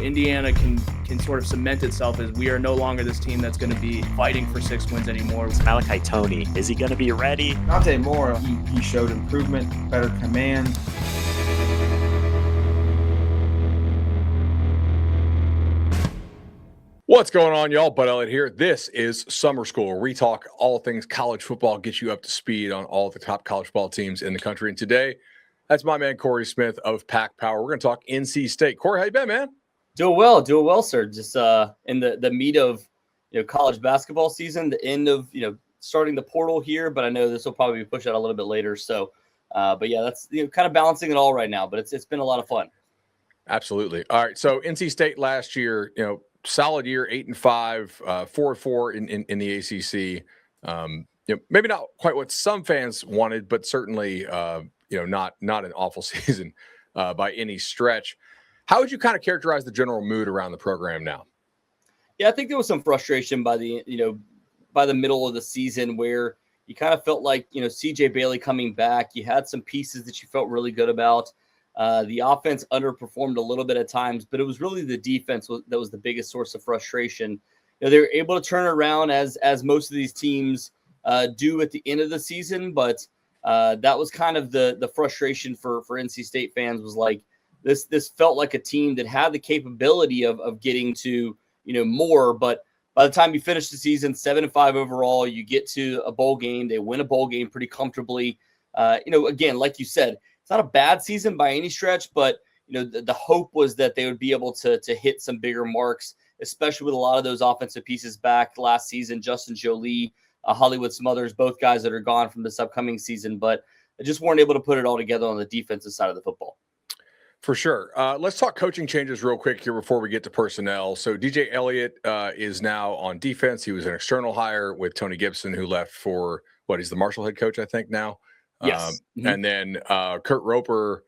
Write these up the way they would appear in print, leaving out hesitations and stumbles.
Indiana can sort of cement itself as we are no longer this team that's going to be fighting for 6 wins anymore. Malachi Toney, is he going to be ready? Dante Moore, he showed improvement, better command. What's going on, y'all? Bud Elliott here. This is Summer School, where we talk all things college football, get you up to speed on all the top college football teams in the country. And today, that's my man Cory Smith of Pack Power. We're going to talk NC State. Cory, how you been, man? Doing well, sir. Just in the meat of college basketball season, the end of starting the portal here, but I know this will probably be pushed out a little bit later. So, but yeah, that's kind of balancing it all right now. But it's been a lot of fun. Absolutely. All right. So NC State last year, solid year, 8-5, 4-4 in the ACC. Maybe not quite what some fans wanted, but certainly not an awful season by any stretch. How would you kind of characterize the general mood around the program now? Yeah, I think there was some frustration by the middle of the season where you kind of felt like, CJ Bailey coming back, you had some pieces that you felt really good about. The offense underperformed a little bit at times, but it was really the defense that was the biggest source of frustration. They were able to turn around as most of these teams do at the end of the season, but that was kind of the frustration for NC State fans was like, this felt like a team that had the capability of getting to, more, but by the time you finish the season 7-5 overall, you get to a bowl game, they win a bowl game pretty comfortably. Again, like you said, it's not a bad season by any stretch, but the hope was that they would be able to hit some bigger marks, especially with a lot of those offensive pieces back last season. Justin Jolie, Hollywood Smothers, both guys that are gone from this upcoming season, but they just weren't able to put it all together on the defensive side of the football. For sure. Let's talk coaching changes real quick here before we get to personnel. So DJ Elliott is now on defense. He was an external hire with Tony Gibson, who left for he's the Marshall head coach, I think now. Yes. And then Kurt Roper,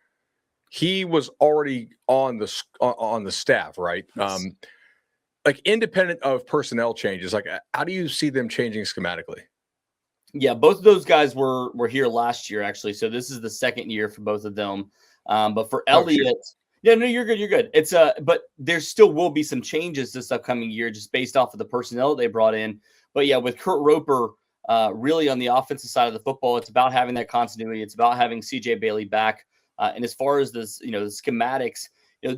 he was already on the staff, right? Yes. Like independent of personnel changes, like how do you see them changing schematically? Yeah, both of those guys were here last year, actually. So this is the second year for both of them. But for Elliott, yeah, no, you're good. You're good. It's but there still will be some changes this upcoming year, just based off of the personnel they brought in. But yeah, with Kurt Roper, really on the offensive side of the football, it's about having that continuity. It's about having CJ Bailey back. And as far as this, the schematics,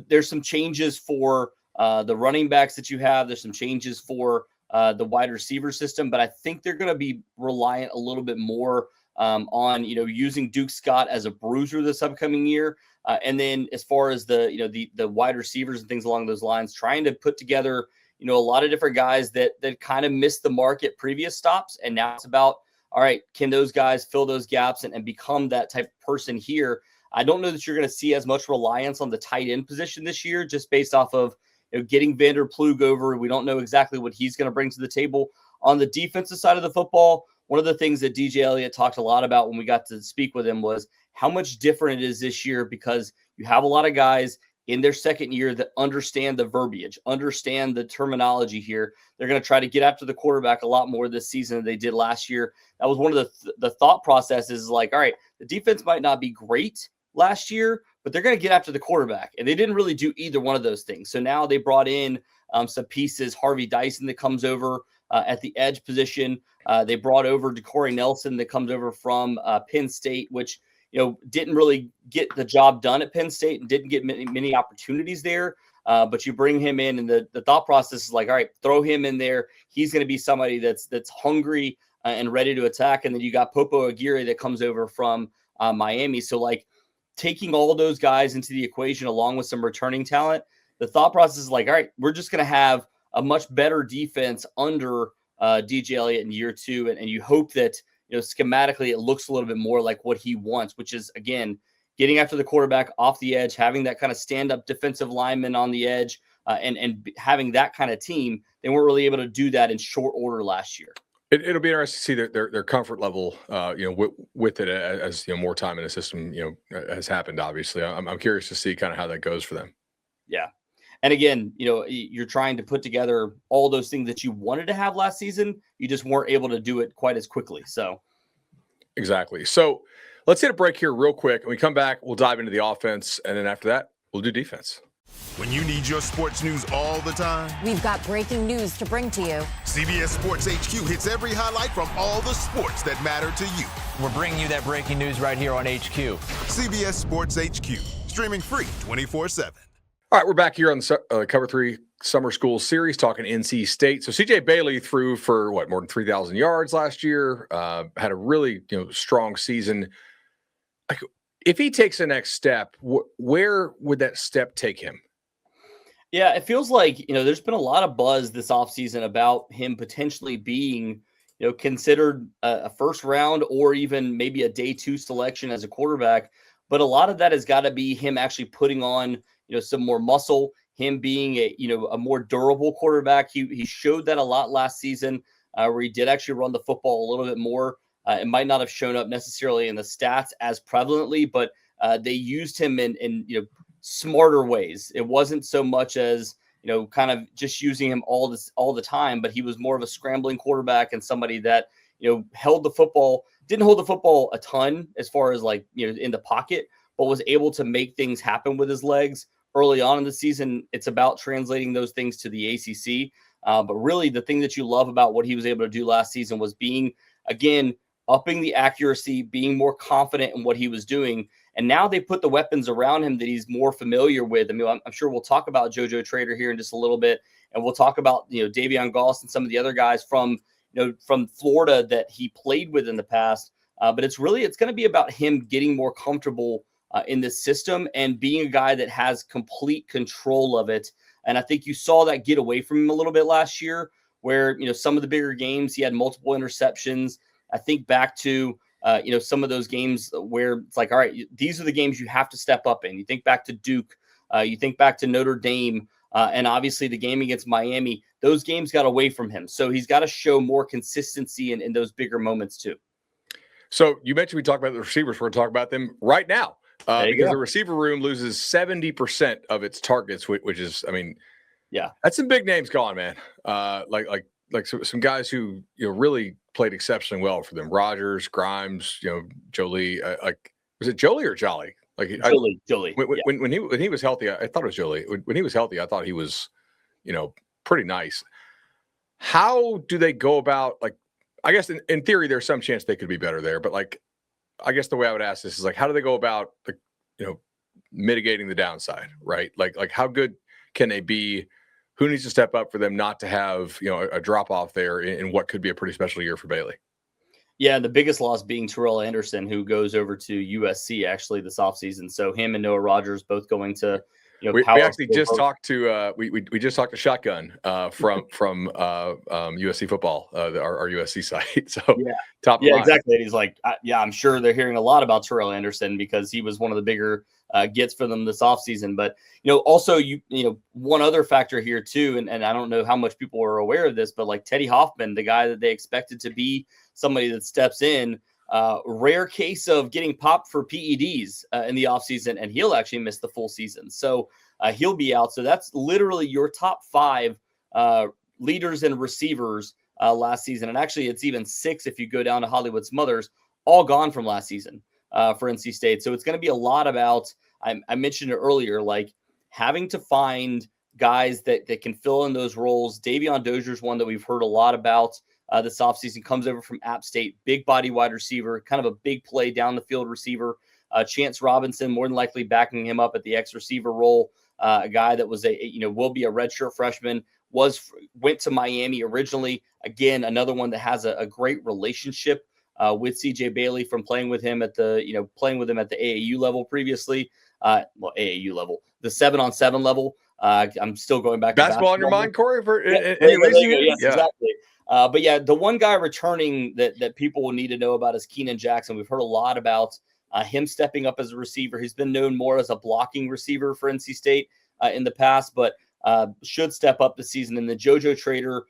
there's some changes for the running backs that you have. There's some changes for the wide receiver system, but I think they're going to be reliant a little bit more on using Duke Scott as a bruiser this upcoming year, and then as far as the wide receivers and things along those lines, trying to put together a lot of different guys that kind of missed the mark at previous stops, and now it's about, all right, can those guys fill those gaps and become that type of person here? I don't know that you're going to see as much reliance on the tight end position this year, just based off of getting Vander Plug over. We don't know exactly what he's going to bring to the table. On the defensive side of the football, one of the things that DJ Elliott talked a lot about when we got to speak with him was how much different it is this year, because you have a lot of guys in their second year that understand the verbiage, understand the terminology here. They're going to try to get after the quarterback a lot more this season than they did last year. That was one of the thought processes, like, all right, the defense might not be great last year, but they're going to get after the quarterback. And they didn't really do either one of those things. So now they brought in some pieces, Harvey Dyson that comes over at the edge position. They brought over Cory Nelson that comes over from Penn State, which didn't really get the job done at Penn State and didn't get many opportunities there. But you bring him in, and the thought process is like, all right, throw him in there. He's going to be somebody that's hungry and ready to attack. And then you got Popo Aguirre that comes over from Miami. So like taking all those guys into the equation along with some returning talent, the thought process is like, all right, we're just going to have a much better defense under DJ Elliott in year two. And you hope that, schematically it looks a little bit more like what he wants, which is, again, getting after the quarterback off the edge, having that kind of stand-up defensive lineman on the edge, and having that kind of team. They weren't really able to do that in short order last year. It'll be interesting to see their comfort level, with it as more time in the system, has happened. Obviously, I'm curious to see kind of how that goes for them. Yeah. And again, you're trying to put together all those things that you wanted to have last season. You just weren't able to do it quite as quickly. So, exactly. So let's hit a break here real quick. When we come back, we'll dive into the offense. And then after that, we'll do defense. When you need your sports news all the time, we've got breaking news to bring to you. CBS Sports HQ hits every highlight from all the sports that matter to you. We're bringing you that breaking news right here on HQ. CBS Sports HQ, streaming free 24/7. All right, we're back here on the Cover 3 Summer School Series talking NC State. So CJ Bailey threw for more than 3,000 yards last year, had a really strong season. Like, if he takes the next step, where would that step take him? Yeah, it feels like, there's been a lot of buzz this offseason about him potentially being, considered a first round or even maybe a day 2 selection as a quarterback. But a lot of that has got to be him actually putting on, some more muscle, him being a more durable quarterback. He showed that a lot last season where he did actually run the football a little bit more. It might not have shown up necessarily in the stats as prevalently, but they used him in smarter ways. It wasn't so much as kind of just using him all the time, but he was more of a scrambling quarterback and somebody that held the football, didn't hold the football a ton as far as in the pocket, but was able to make things happen with his legs early on in the season. It's about translating those things to the ACC, but really the thing that you love about what he was able to do last season was being, again, upping the accuracy, being more confident in what he was doing. And now they put the weapons around him that he's more familiar with. I mean, I'm sure we'll talk about JoJo Trader here in just a little bit. And we'll talk about, Davion Goss and some of the other guys from Florida that he played with in the past. But it's going to be about him getting more comfortable in this system and being a guy that has complete control of it. And I think you saw that get away from him a little bit last year where, some of the bigger games, he had multiple interceptions. I think back to, some of those games where it's like, all right, these are the games you have to step up in. You think back to Duke, you think back to Notre Dame, and obviously the game against Miami. Those games got away from him. So he's got to show more consistency in those bigger moments too. So you mentioned we talked about the receivers. We're going to talk about them right now because the receiver room loses 70% of its targets, which is, that's some big names gone, man. Like some guys who really played exceptionally well for them. Rogers, Grimes, Jolie. Was it Jolie or Jolly? Jolie. When he was healthy, I thought it was Jolie. When he was healthy, I thought he was, pretty nice. How do they go about I guess in theory, there's some chance they could be better there, but I guess the way I would ask this is how do they go about mitigating the downside, right? Like how good can they be? Who needs to step up for them not to have, a drop off there in what could be a pretty special year for Bailey? Yeah, the biggest loss being Terrell Anderson, who goes over to USC actually this offseason. So him and Noah Rogers both going to, we actually just talked to we just talked to Shotgun from USC football, our USC site. So top line. Exactly. And he's like, I'm sure they're hearing a lot about Terrell Anderson because he was one of the bigger gets for them this offseason. But also one other factor here too, and I don't know how much people are aware of this, but Teddy Hoffman, the guy that they expected to be somebody that steps in. Rare case of getting popped for PEDs in the offseason, and he'll actually miss the full season. So he'll be out. So that's literally your top 5 leaders and receivers last season. And actually, it's even 6 if you go down to Hollywood Smothers, all gone from last season for NC State. So it's going to be a lot about, I mentioned it earlier, having to find guys that can fill in those roles. Davion Dozier's one that we've heard a lot about. This offseason comes over from App State, big body wide receiver, kind of a big play down the field receiver. Chance Robinson, more than likely backing him up at the X receiver role. A guy that was will be a redshirt freshman, went to Miami originally. Again, another one that has a great relationship with CJ Bailey from playing with him at the AAU level previously. AAU level, the 7-on-7 level. I'm still going back. Basketball on your mind, Cory? Yes, exactly. But yeah, the one guy returning that people will need to know about is Keenan Jackson. We've heard a lot about him stepping up as a receiver. He's been known more as a blocking receiver for NC State in the past, but should step up this season. And the JoJo Trader,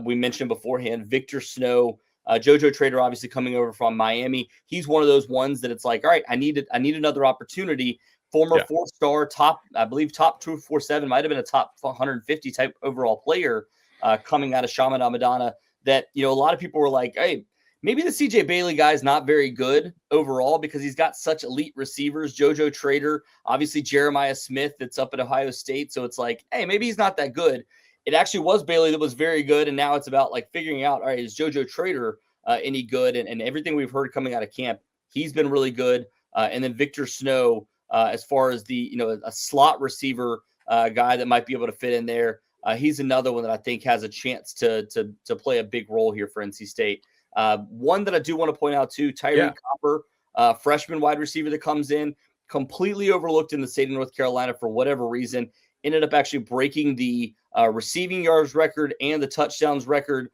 we mentioned beforehand, Victor Snow. JoJo Trader obviously coming over from Miami. He's one of those ones that it's like, all right, I need another opportunity. Former 4-star, top 247, might have been a top 150 type overall player. Coming out of Shaman Amadana, that a lot of people were like, hey, maybe the CJ Bailey guy is not very good overall because he's got such elite receivers. JoJo Trader, obviously Jeremiah Smith that's up at Ohio State. So it's like, hey, maybe he's not that good. It actually was Bailey that was very good. And now it's about like figuring out, all right, is JoJo Trader any good? And everything we've heard coming out of camp, he's been really good. And then Victor Snow, as far as the, a slot receiver guy that might be able to fit in there. He's another one that I think has a chance to play a big role here for NC State. One that I do want to point out too, Tyreek Copper, freshman wide receiver that comes in, completely overlooked in the state of North Carolina for whatever reason, ended up actually breaking the receiving yards record and the touchdowns record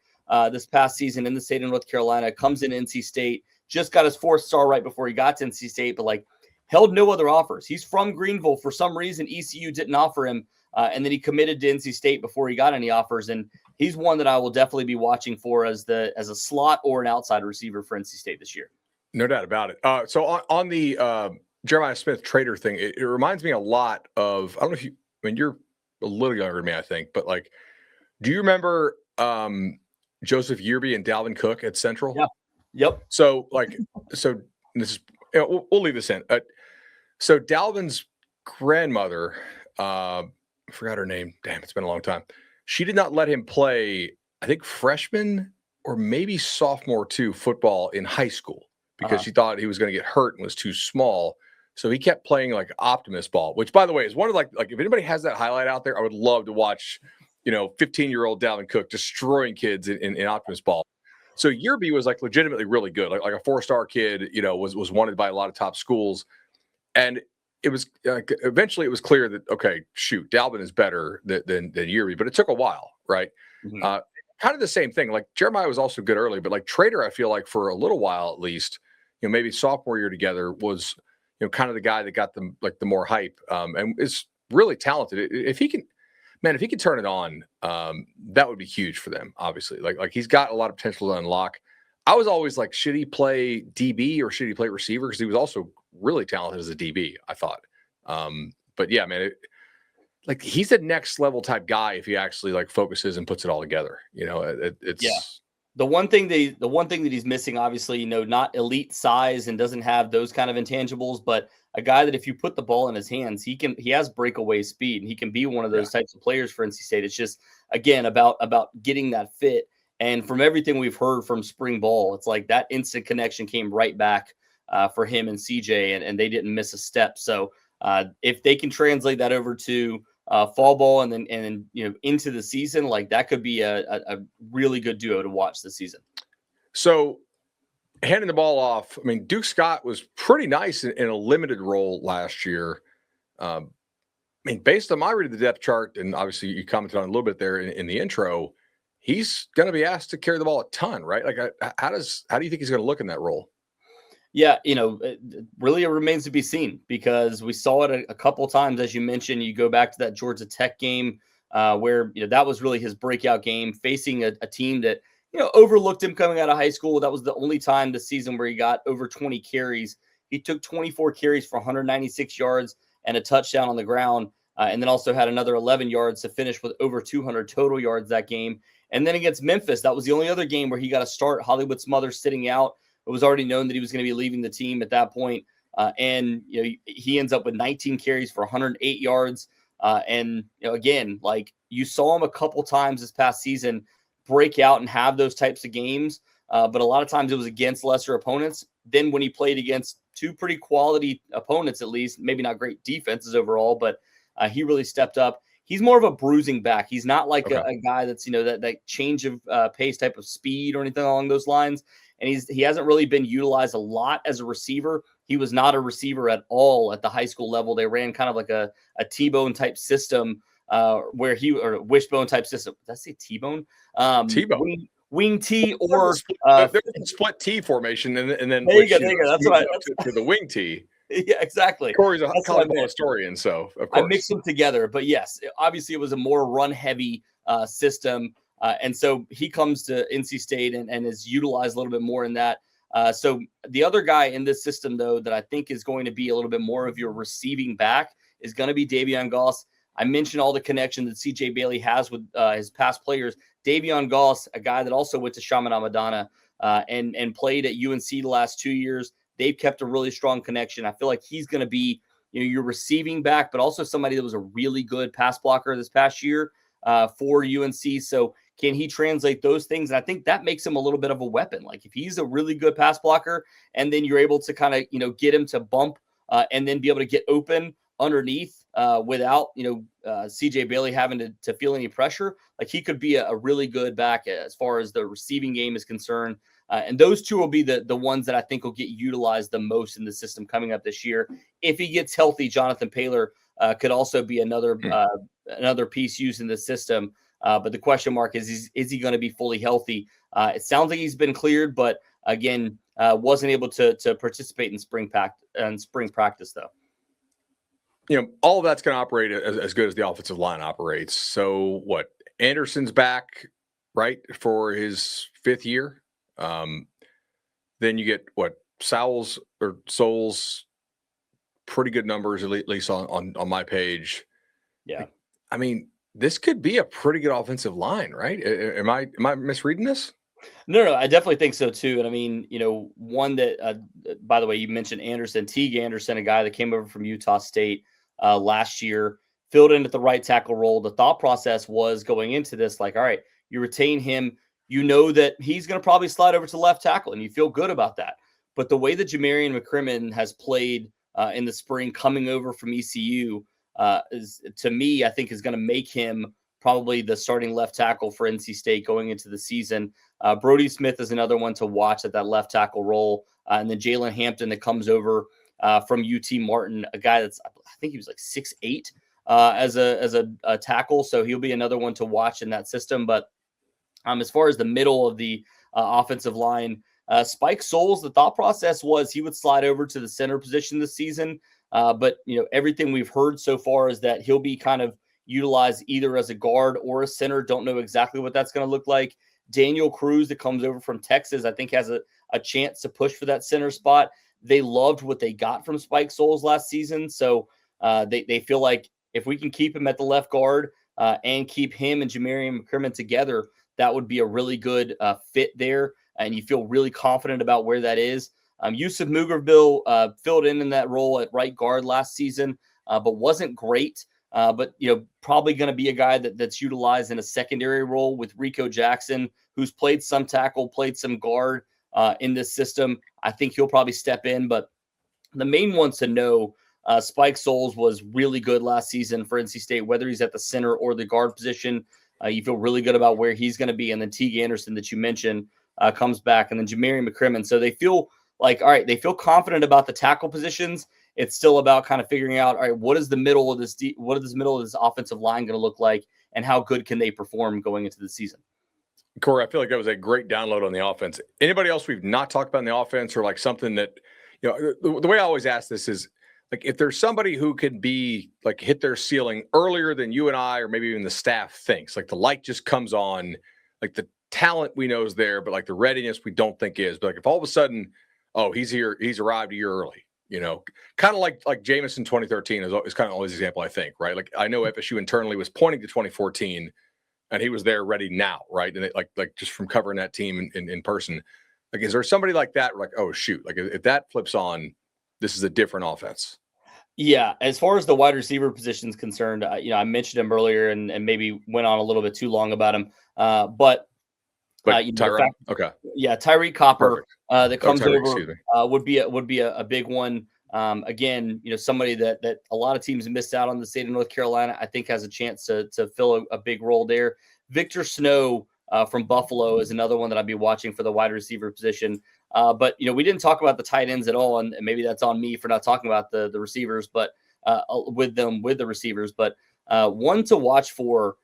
this past season in the state of North Carolina. Comes in NC State, just got his 4-star right before he got to NC State, but like held no other offers. He's from Greenville. For some reason, ECU didn't offer him. And then he committed to NC State before he got any offers. And he's one that I will definitely be watching for as a slot or an outside receiver for NC State this year. No doubt about it. So on the Jeremiah Smith Trader thing, it reminds me a lot of, I don't know if you're a little younger than me, I think, but like, do you remember Joseph Yearby and Dalvin Cook at Central? Yeah. Yep. So this is, we'll leave this in. So Dalvin's grandmother, I forgot her name. Damn, it's been a long time. She did not let him play, I think, freshman or maybe sophomore too football in high school because she thought he was going to get hurt and was too small. So he kept playing like Optimus ball, which, by the way, is one of like if anybody has that highlight out there, I would love to watch, 15-year-old Dalvin Cook destroying kids in Optimus ball. So Yearby was like legitimately really good, like a 4-star kid, was wanted by a lot of top schools. And it was eventually it was clear that, okay, shoot, Dalvin is better than Yearby, but it took a while, right? Mm-hmm. Kind of the same thing. Like Jeremiah was also good early, but like Trader, I feel like for a little while at least, maybe sophomore year together was, kind of the guy that got them like the more hype, and is really talented. If he can turn it on, that would be huge for them. Obviously, like he's got a lot of potential to unlock. I was always like, should he play DB or should he play receiver? Because he was also really talented as a DB, I thought. But yeah, man, like he's a next level type guy if he actually like focuses and puts it all together. It's the one thing that he's missing, obviously, not elite size and doesn't have those kind of intangibles, but a guy that if you put the ball in his hands, he has breakaway speed and he can be one of those types of players for NC State. It's just, again, about getting that fit. And from everything we've heard from spring ball, it's like that instant connection came right back for him and CJ, and they didn't miss a step. So if they can translate that over to fall ball and then into the season, like that could be a really good duo to watch this season. So handing the ball off, I mean, Duke Scott was pretty nice in a limited role last year. I mean, based on my read of the depth chart, and obviously you commented on it a little bit there in the intro, he's going to be asked to carry the ball a ton, right? Like, how do you think he's going to look in that role? Yeah, really it remains to be seen because we saw it a couple times. As you mentioned, you go back to that Georgia Tech game where, that was really his breakout game facing a team that, overlooked him coming out of high school. That was the only time this season where he got over 20 carries. He took 24 carries for 196 yards and a touchdown on the ground, and then also had another 11 yards to finish with over 200 total yards that game. And then against Memphis, that was the only other game where he got a start. Hollywood Smothers sitting out. It was already known that he was going to be leaving the team at that point. And he ends up with 19 carries for 108 yards. And again, like you saw him a couple times this past season break out and have those types of games. But a lot of times it was against lesser opponents. Then when he played against two pretty quality opponents, at least, maybe not great defenses overall, but he really stepped up. He's more of a bruising back. He's not like a guy that's, that change of pace type of speed or anything along those lines. And he hasn't really been utilized a lot as a receiver. He was not a receiver at all at the high school level. They ran kind of like a T-bone type system or wishbone type system. Did I say T-bone? T-bone. Wing T or there's a split T formation, and then there you go. That's right. To the wing T. Yeah, exactly. Cory's a college ball historian, so of course I mixed them together. But yes, obviously it was a more run-heavy system. And so he comes to NC State and is utilized a little bit more in that. So the other guy in this system, though, that I think is going to be a little bit more of your receiving back is going to be Davion Goss. I mentioned all the connection that CJ Bailey has with his past players. Davion Goss, a guy that also went to Chaminade Madonna, and played at UNC the last 2 years. They've kept a really strong connection. I feel like he's going to be, your receiving back, but also somebody that was a really good pass blocker this past year for UNC. So can he translate those things? And I think that makes him a little bit of a weapon. Like if he's a really good pass blocker and then you're able to kind of, get him to bump and then be able to get open underneath without, CJ Bailey having to feel any pressure, like he could be a really good back as far as the receiving game is concerned. And those two will be the ones that I think will get utilized the most in the system coming up this year. If he gets healthy, Jonathan Paylor could also be another piece used in the system. But the question mark is he going to be fully healthy? It sounds like he's been cleared, but again, wasn't able to participate in spring practice though. All of that's going to operate as good as the offensive line operates. So what? Anderson's back, right, for his 5th year. Then you get Souls, pretty good numbers, at least on my page. Yeah. I mean, this could be a pretty good offensive line, right? Am I misreading this? No, I definitely think so too. And I mean, one that, by the way, you mentioned Anderson, Teague Anderson, a guy that came over from Utah State last year, filled in at the right tackle role. The thought process was going into this, like, all right, you retain him, that he's going to probably slide over to left tackle, and you feel good about that. But the way that Jamarian McCrimmon has played in the spring, coming over from ECU, is, to me, I think is going to make him probably the starting left tackle for NC State going into the season. Brody Smith is another one to watch at that left tackle role. And then Jalen Hampton that comes over from UT Martin, a guy that's, I think he was like 6'8" as a tackle. So he'll be another one to watch in that system. But as far as the middle of the offensive line, Spike Souls, the thought process was he would slide over to the center position this season. But, everything we've heard so far is that he'll be kind of utilized either as a guard or a center. Don't know exactly what that's going to look like. Daniel Cruz that comes over from Texas, I think has a chance to push for that center spot. They loved what they got from Spike Souls last season. So they feel like if we can keep him at the left guard and keep him and Jamarian McCrimmon together, that would be a really good fit there. And you feel really confident about where that is. Yusuf Mugerville filled in that role at right guard last season, but wasn't great. But probably going to be a guy that's utilized in a secondary role with Rico Jackson, who's played some tackle, played some guard in this system. I think he'll probably step in. But the main ones to know, Spike Souls was really good last season for NC State, whether he's at the center or the guard position. You feel really good about where he's going to be. And then Teague Anderson that you mentioned comes back, and then Jamarian McCrimmon. So they feel like, all right, they feel confident about the tackle positions. It's still about kind of figuring out, all right, what is the middle of this offensive line going to look like, and how good can they perform going into the season? Cory, I feel like that was a great download on the offense. Anybody else we've not talked about in the offense, or like something that, the way I always ask this is, like, if there's somebody who could be like hit their ceiling earlier than you and I, or maybe even the staff thinks, like the light just comes on, like the talent we know is there, but like the readiness we don't think is. But like if all of a sudden, oh, he's here, he's arrived a year early, kind of like Jameson 2013 is kind of always the example, I think, right? Like I know FSU internally was pointing to 2014, and he was there ready now, right? And like just from covering that team in person, like is there somebody like that? Like, oh shoot, like if that flips on, this is a different offense. Yeah, as far as the wide receiver position is concerned, I mentioned him earlier and maybe went on a little bit too long about him. But Tyreek, okay, yeah, Tyreek Copper that comes Tyreek, over would be a big one. Again, somebody that a lot of teams missed out on the state of North Carolina, I think has a chance to fill a big role there. Victor Snow from Buffalo is another one that I'd be watching for the wide receiver position. But we didn't talk about the tight ends at all, and maybe that's on me for not talking about the receivers, but with the receivers. But one to watch for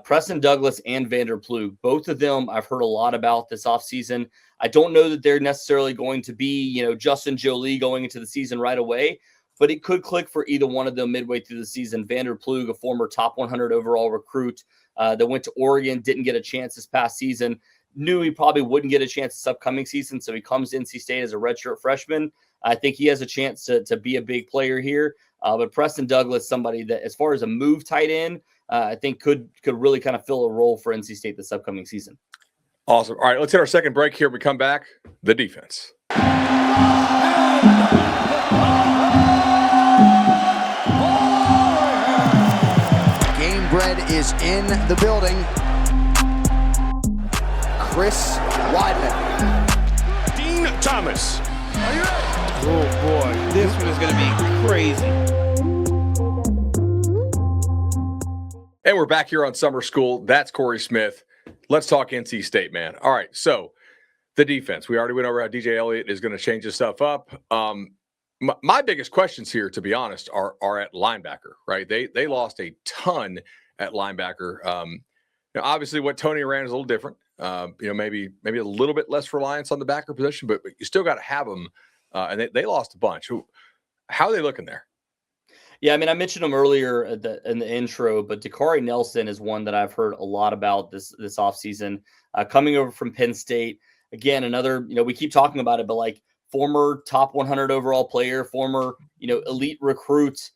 Preston Douglas and Vander Ploeg. Both of them I've heard a lot about this offseason. I don't know that they're necessarily going to be, Justin Jolie going into the season right away, but it could click for either one of them midway through the season. Vander Ploeg, a former top 100 overall recruit that went to Oregon, didn't get a chance this past season. Knew he probably wouldn't get a chance this upcoming season, so he comes to NC State as a redshirt freshman. I think he has a chance to be a big player here. But Preston Douglas, somebody that, as far as a move tight end, I think could really kind of fill a role for NC State this upcoming season. Awesome. All right, let's hit our second break here. We come back, the defense. Game Bread is in the building. Chris Weidman. Dean Thomas. Oh boy, this one is going to be crazy. And we're back here on Summer School. That's Cory Smith. Let's talk NC State, man. All right, so the defense. We already went over how DJ Elliott is going to change his stuff up. My biggest questions here, to be honest, are at linebacker, right? They lost a ton at linebacker. Obviously, what Tony ran is a little different. Maybe a little bit less reliance on the backer position, but you still got to have them. And they lost a bunch. How are they looking there? Yeah, I mean, I mentioned him earlier in the intro, but Dakari Nelson is one that I've heard a lot about this offseason. Coming over from Penn State. Again, another, we keep talking about it, but like former top 100 overall player, former, elite recruit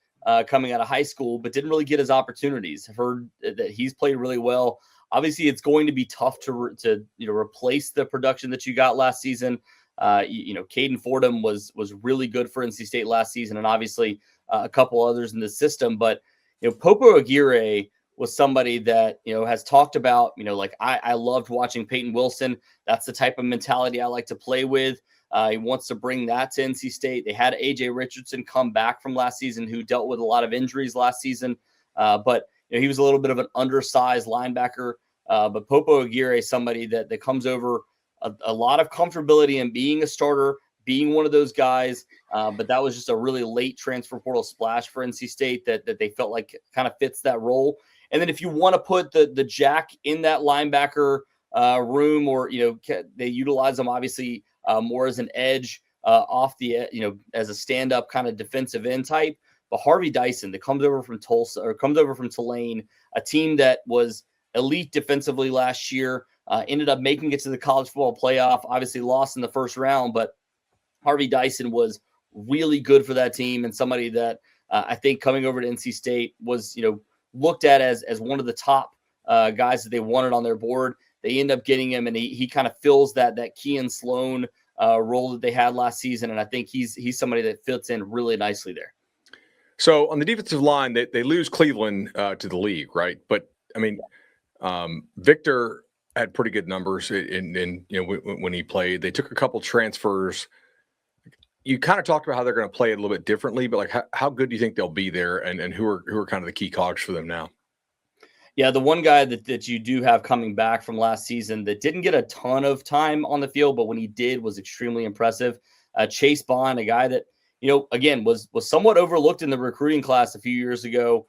coming out of high school, but didn't really get his opportunities. I've heard that he's played really well. Obviously, it's going to be tough to replace the production that you got last season. Caden Fordham was really good for NC State last season, and obviously a couple others in the system. But Popo Aguirre was somebody that has talked about. I loved watching Peyton Wilson. That's the type of mentality I like to play with. He wants to bring that to NC State. They had AJ Richardson come back from last season, who dealt with a lot of injuries last season, but he was a little bit of an undersized linebacker. But Popo Aguirre is somebody that comes over a lot of comfortability in being a starter, being one of those guys. But that was just a really late transfer portal splash for NC State that they felt like kind of fits that role. And then if you want to put the jack in that linebacker room, or, they utilize them obviously more as an edge off the, as a stand-up kind of defensive end type. But Harvey Dyson, that comes over from Tulsa, or comes over from Tulane, a team that was elite defensively last year, ended up making it to the college football playoff, obviously lost in the first round, but Harvey Dyson was really good for that team, and somebody that I think coming over to NC State was, looked at as one of the top guys that they wanted on their board. They end up getting him, and he kind of fills that Kean Sloan role that they had last season, and I think he's somebody that fits in really nicely there. So on the defensive line, they lose Cleveland to the league, right? But I mean, Victor had pretty good numbers when he played. They took a couple transfers. You kind of talked about how they're going to play it a little bit differently, but like how good do you think they'll be there, and who are kind of the key cogs for them now? Yeah, the one guy that you do have coming back from last season that didn't get a ton of time on the field, but when he did was extremely impressive. Chase Bond, a guy that, again, was somewhat overlooked in the recruiting class a few years ago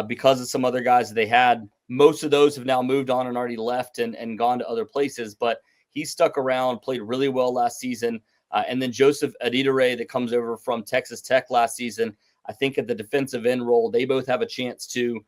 because of some other guys that they had. Most of those have now moved on and already left and gone to other places, but he stuck around, played really well last season. And then Joseph Adidere that comes over from Texas Tech last season. I think at the defensive end role, they both have a chance to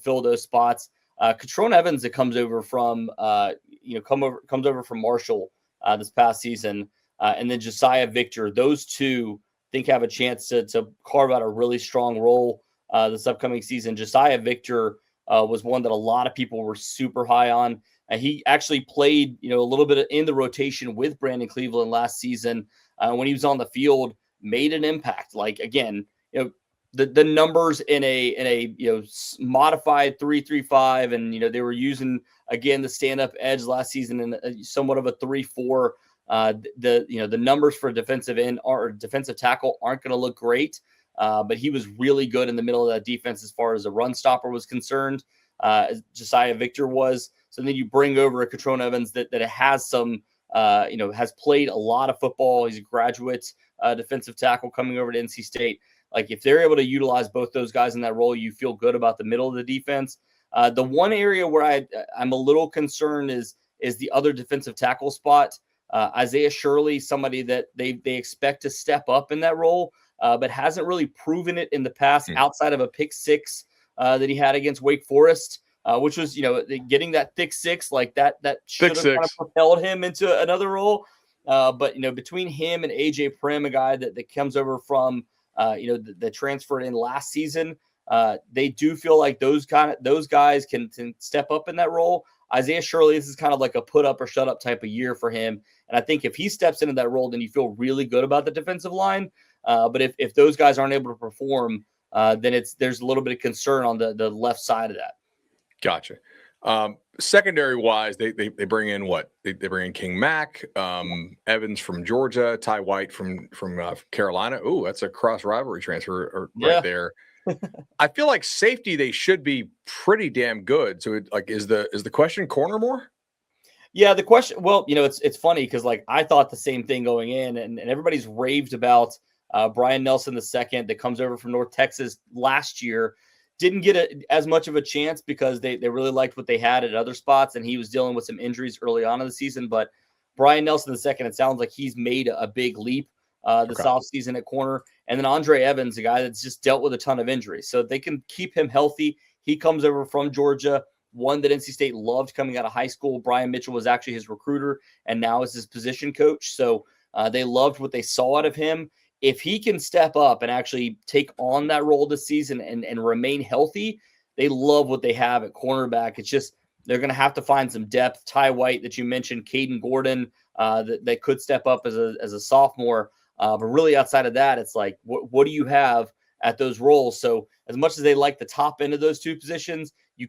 fill those spots. Catrone Evans that comes over from comes over from Marshall this past season, and then Josiah Victor. Those two I think have a chance to carve out a really strong role this upcoming season. Josiah Victor was one that a lot of people were super high on. He actually played, a little bit in the rotation with Brandon Cleveland last season when he was on the field, made an impact. Like, again, the numbers in a modified 3-3-5, and they were using again the stand-up edge last season in somewhat of a 3-4. The numbers for defensive end or defensive tackle aren't going to look great, but he was really good in the middle of that defense as far as a run stopper was concerned. Josiah Victor was. So then you bring over a Catrone Evans that has some, has played a lot of football. He's a graduate defensive tackle coming over to NC State. Like, if they're able to utilize both those guys in that role, you feel good about the middle of the defense. The one area where I'm a little concerned is the other defensive tackle spot. Isaiah Shirley, somebody that they expect to step up in that role, but hasn't really proven it in the past outside of a pick six that he had against Wake Forest. Which was, getting that thick six like that should have kind of propelled him into another role. But, between him and AJ Prim, a guy that comes over from, that transferred in last season, they do feel like those guys can step up in that role. Isaiah Shirley, this is kind of like a put up or shut up type of year for him. And I think if he steps into that role, then you feel really good about the defensive line. But if those guys aren't able to perform, then there's a little bit of concern on the left side of that. Gotcha. Secondary wise, they bring in what? They bring in King Mack, Evans from Georgia, Ty White from Carolina. Ooh, that's a cross rivalry transfer right there. I feel like safety, they should be pretty damn good. So is the question corner more? Yeah, the question, well, it's funny because like I thought the same thing going in, and everybody's raved about Brian Nelson II that comes over from North Texas last year. Didn't get as much of a chance because they really liked what they had at other spots, and he was dealing with some injuries early on in the season. But Brian Nelson II, it sounds like he's made a big leap this offseason at corner. And then Andre Evans, a guy that's just dealt with a ton of injuries. So they can keep him healthy. He comes over from Georgia, one that NC State loved coming out of high school. Brian Mitchell was actually his recruiter and now is his position coach. So they loved what they saw out of him. If he can step up and actually take on that role this season and remain healthy, they love what they have at cornerback. It's just they're going to have to find some depth. Ty White that you mentioned, Caden Gordon that could step up as a sophomore. But really outside of that, it's like, what do you have at those roles? So as much as they like the top end of those two positions, they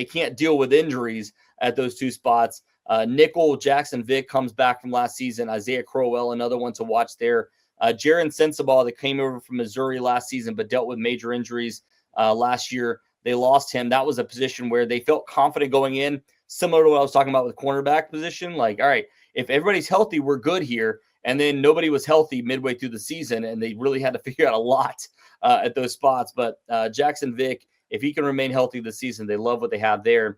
can't deal with injuries at those two spots. Nickel, Jackson Vick comes back from last season. Isaiah Crowell, another one to watch there. Jaron Sensabaugh that came over from Missouri last season but dealt with major injuries last year. They lost him. That was a position where they felt confident going in, similar to what I was talking about with cornerback position. Like, all right, if everybody's healthy, we're good here. And then nobody was healthy midway through the season, and they really had to figure out a lot at those spots. But Jackson Vick, if he can remain healthy this season, they love what they have there.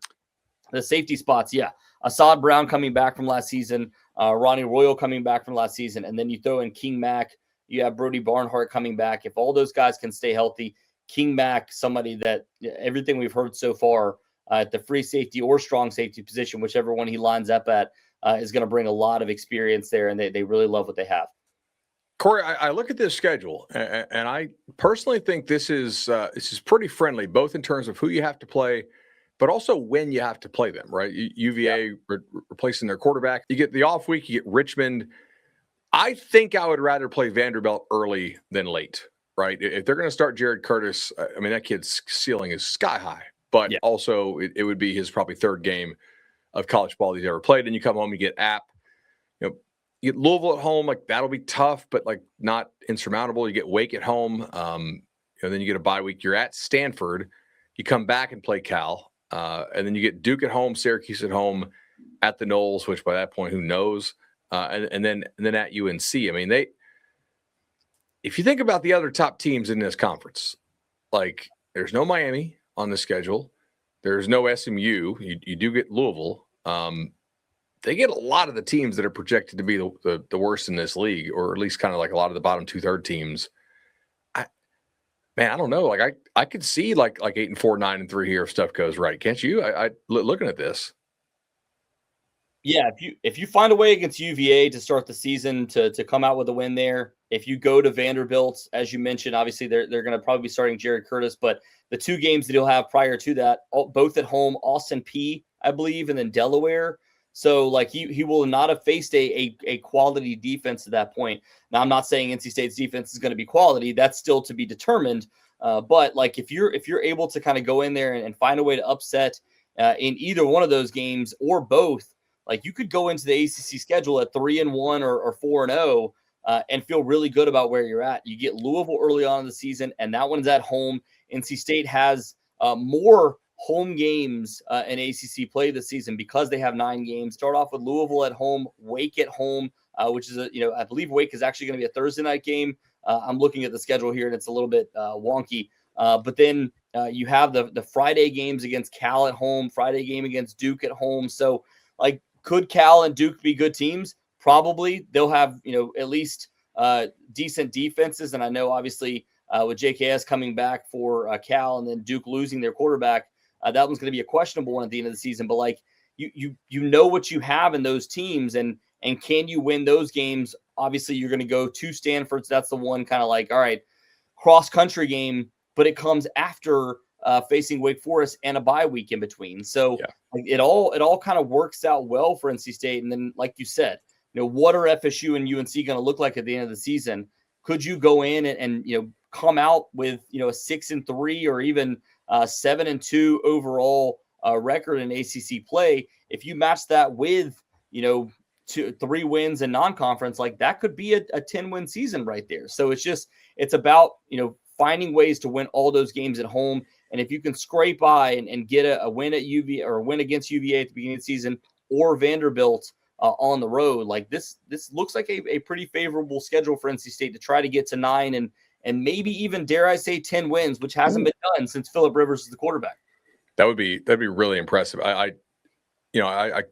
The safety spots, yeah. Assad Brown coming back from last season, Ronnie Royal coming back from last season, and then you throw in King Mack. You have Brody Barnhart coming back. If all those guys can stay healthy, King Mack, somebody that everything we've heard so far at the free safety or strong safety position, whichever one he lines up at, is going to bring a lot of experience there, and they really love what they have. Cory, I look at this schedule, and I personally think this is pretty friendly, both in terms of who you have to play, but also when you have to play them, right? UVA replacing their quarterback. You get the off week, you get Richmond. I think I would rather play Vanderbilt early than late, right? If they're going to start Jared Curtis, I mean, that kid's ceiling is sky high, but also it would be his probably third game of college ball he's ever played. And you come home, you get App, you get Louisville at home, like that'll be tough, but like not insurmountable. You get Wake at home, and then you get a bye week. You're at Stanford, you come back and play Cal, and then you get Duke at home, Syracuse at home, at the Knolls, which by that point, who knows? And then at UNC. I mean, if you think about the other top teams in this conference, like there's no Miami on the schedule. There's no SMU. You do get Louisville. They get a lot of the teams that are projected to be the worst in this league, or at least kind of like a lot of the bottom 2/3 teams. I don't know. Like I could see like 8-4, 9-3 here if stuff goes right. Can't you? I looking at this. Yeah, if you find a way against UVA to start the season to come out with a win there, if you go to Vanderbilt, as you mentioned, obviously they're going to probably be starting Jared Curtis, but the two games that he'll have prior to that, both at home, Austin Peay, I believe, and then Delaware. So like he will not have faced a quality defense at that point. Now I'm not saying NC State's defense is going to be quality. That's still to be determined. But like if you're able to kind of go in there and find a way to upset in either one of those games or both, like you could go into the ACC schedule at 3-1 or 4-0 and feel really good about where you're at. You get Louisville early on in the season, and that one's at home. NC State has more home games in ACC play this season because they have 9 games. Start off with Louisville at home, Wake at home, which is I believe Wake is actually going to be a Thursday night game. I'm looking at the schedule here, and it's a little bit wonky. But then you have the Friday games against Cal at home, Friday game against Duke at home. So like, could Cal and Duke be good teams? Probably. They'll have, at least decent defenses. And I know, obviously, with JKS coming back for Cal and then Duke losing their quarterback, that one's going to be a questionable one at the end of the season. But, like, you know what you have in those teams, and can you win those games? Obviously, you're going to go to Stanford. So that's the one kind of like, all right, cross-country game, but it comes after facing Wake Forest and a bye week in between. So it all kind of works out well for NC State. And then, like you said, what are FSU and UNC going to look like at the end of the season? Could you go in and come out with a 6-3 or even 7-2 overall record in ACC play? If you match that with 3 wins in non-conference, like that could be a 10-win season right there. So it's about finding ways to win all those games at home. And if you can scrape by and get a win at UVA or a win against UVA at the beginning of the season or Vanderbilt on the road, like this looks like a pretty favorable schedule for NC State to try to get to 9 and maybe even, dare I say, 10 wins, which hasn't been done since Phillip Rivers is the quarterback. That'd be really impressive. I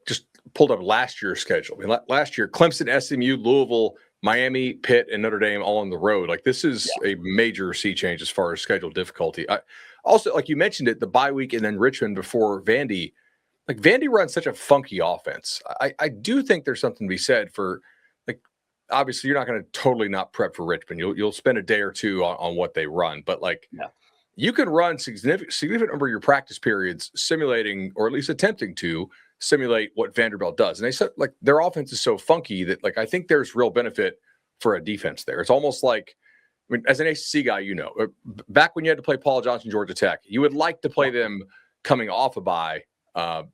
just pulled up last year's schedule. I mean, last year, Clemson, SMU, Louisville, Miami, Pitt, and Notre Dame all on the road. Like this is a major sea change as far as schedule difficulty. Also, like you mentioned it, the bye week and then Richmond before Vandy. Like Vandy runs such a funky offense. I do think there's something to be said for, like, obviously you're not going to totally not prep for Richmond. You'll spend a day or two on what they run, but like you can run significant number of your practice periods simulating, or at least attempting to simulate what Vanderbilt does. And they said like their offense is so funky that like I think there's real benefit for a defense there. It's almost like, I mean, as an ACC guy, back when you had to play Paul Johnson, Georgia Tech, you would like to play them coming off a bye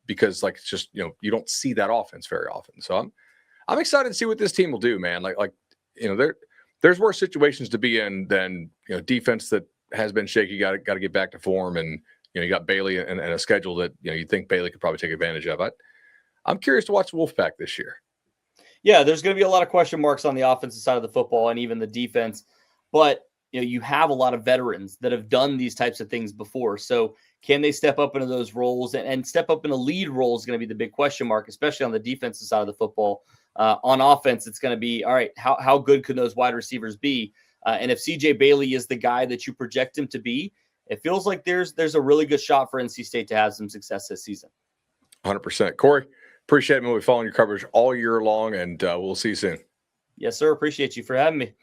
because like it's just you don't see that offense very often. So I'm excited to see what this team will do, man. Like there's worse situations to be in than defense that has been shaky. Got to get back to form, and you got Bailey and a schedule that you think Bailey could probably take advantage of. I'm curious to watch Wolfpack this year. Yeah, there's going to be a lot of question marks on the offensive side of the football and even the defense. But you have a lot of veterans that have done these types of things before. So can they step up into those roles and step up in a lead role is going to be the big question mark, especially on the defensive side of the football. On offense, it's going to be, all right, how good can those wide receivers be? And if CJ Bailey is the guy that you project him to be, it feels like there's a really good shot for NC State to have some success this season. 100%. Cory, appreciate it. We'll be following your coverage all year long, and we'll see you soon. Yes, sir. Appreciate you for having me.